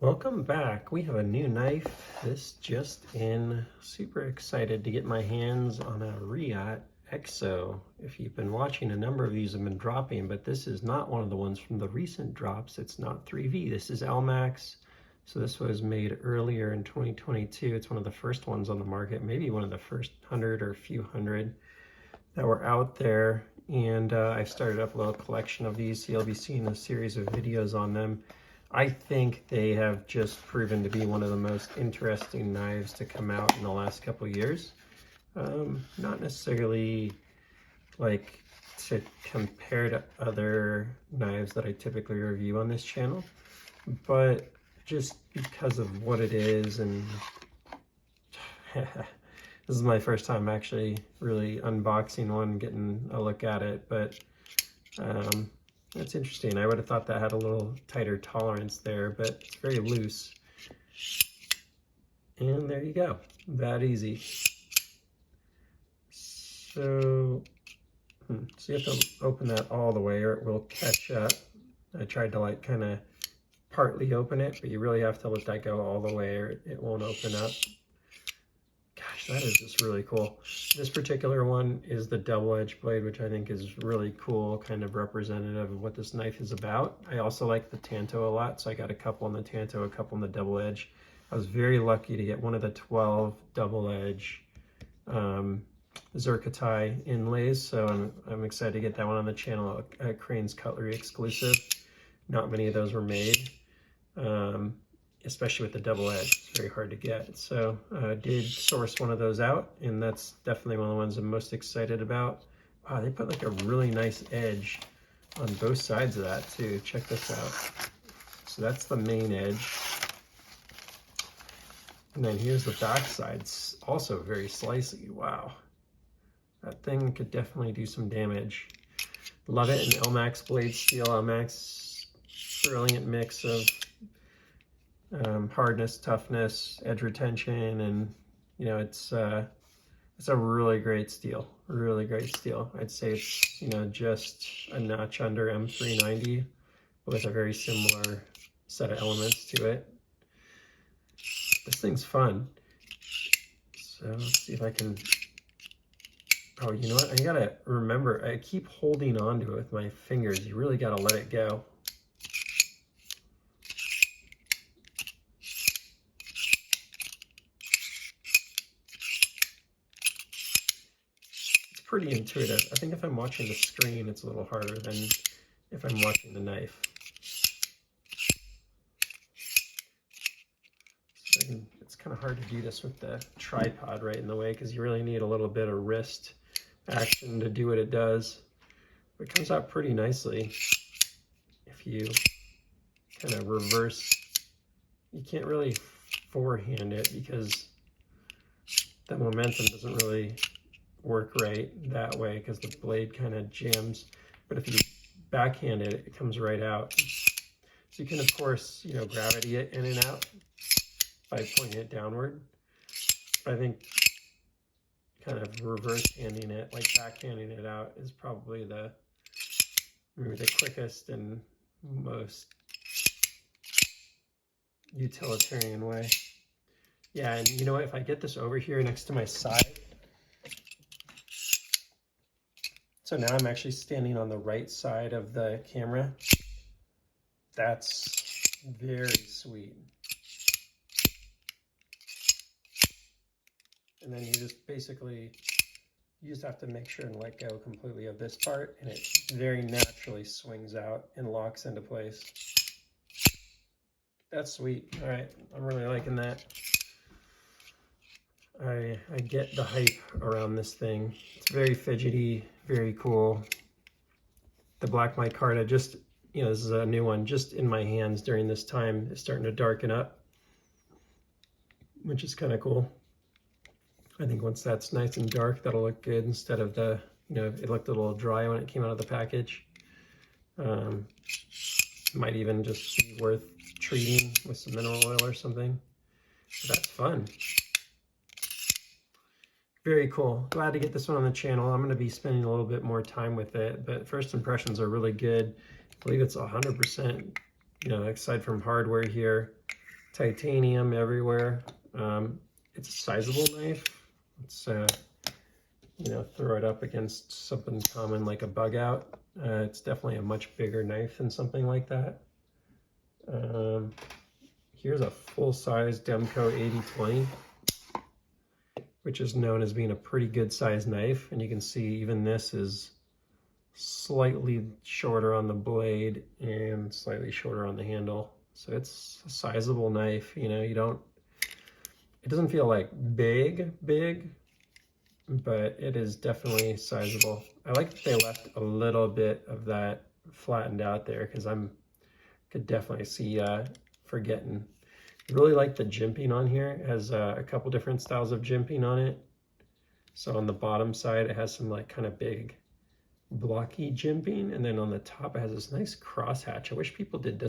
Welcome back. We have a new knife. This just in. Super excited to get my hands on a Reate Exo. If you've been watching, a number of these have been dropping, but this is not one of the ones from the recent drops. It's not 3V. This is LMAX. So this was made earlier in 2022. It's one of the first ones on the market, maybe one of the first 100 or a few hundred that were out there. And I've started up a little collection of these, so you'll be seeing a series of videos on them. I think they have just proven to be one of the most interesting knives to come out in the last couple of years. Not necessarily like to compare to other knives that I typically review on this channel, but just because of what it is. And this is my first time actually really unboxing one, getting a look at it, but that's interesting. I would have thought that had a little tighter tolerance there, but it's very loose. And there you go, that easy. So you have to open that all the way or it will catch up. I tried to like kind of partly open it, but you really have to let that go all the way or it won't open up. Gosh, that is just really cool. This particular one is the double edge blade, which I think is really cool, kind of representative of what this knife is about. I also like the Tanto a lot, so I got a couple on the Tanto, a couple on the double edge. I was very lucky to get one of the 12 double edge Zircotai inlays, so I'm excited to get that one on the channel, a Crane's Cutlery exclusive. Not many of those were made. Especially with the double edge, it's very hard to get. So I did source one of those out, and that's definitely one of the ones I'm most excited about. Wow, they put like a really nice edge on both sides of that too. Check this out. So that's the main edge. And then here's the back side. It's also very slicey. Wow. That thing could definitely do some damage. Love it in LMAX blade steel. LMAX, brilliant mix of hardness, toughness, edge retention, and you know it's a really great steel, really great steel. I'd say it's, you know, just a notch under M390 with a very similar set of elements to it. This thing's fun. So let's see if I can. Oh, you know what? I gotta remember. I keep holding on to it with my fingers. You really gotta let it go. Pretty intuitive. I think if I'm watching the screen, it's a little harder than if I'm watching the knife. So it's kind of hard to do this with the tripod right in the way because you really need a little bit of wrist action to do what it does. But it comes out pretty nicely if you kind of reverse. You can't really forehand it because the momentum doesn't really work right that way because the blade kind of jams, but if you backhand it, it comes right out. So you can of course, you know, gravity it in and out by pointing it downward. But I think kind of reverse handing it, like backhanding it out, is probably maybe the quickest and most utilitarian way. Yeah, and you know what, if I get this over here next to my side, so now I'm actually standing on the right side of the camera. That's very sweet. And then you just basically, you just have to make sure and let go completely of this part, and it very naturally swings out and locks into place. That's sweet. All right, I'm really liking that. I get the hype around this thing. It's very fidgety, very cool. The black micarta, just, you know, this is a new one, just in my hands during this time, is starting to darken up, which is kind of cool. I think once that's nice and dark, that'll look good instead of the, you know, it looked a little dry when it came out of the package. Might even just be worth treating with some mineral oil or something. But that's fun. Very cool. Glad to get this one on the channel. I'm going to be spending a little bit more time with it, but first impressions are really good. I believe it's 100%, you know, aside from hardware here, titanium everywhere. It's a sizable knife. Let's you know, throw it up against something common like a bug out. It's definitely a much bigger knife than something like that. Here's a full-size Demco 8020, which is known as being a pretty good size knife. And you can see even this is slightly shorter on the blade and slightly shorter on the handle. So it's a sizable knife. You know, it doesn't feel like big, but it is definitely sizable. I like that they left a little bit of that flattened out there because could definitely see forgetting. I really like the jimping on here. It has a couple different styles of jimping on it. So on the bottom side, it has some like kind of big blocky jimping, and then on the top it has this nice crosshatch. I wish people did this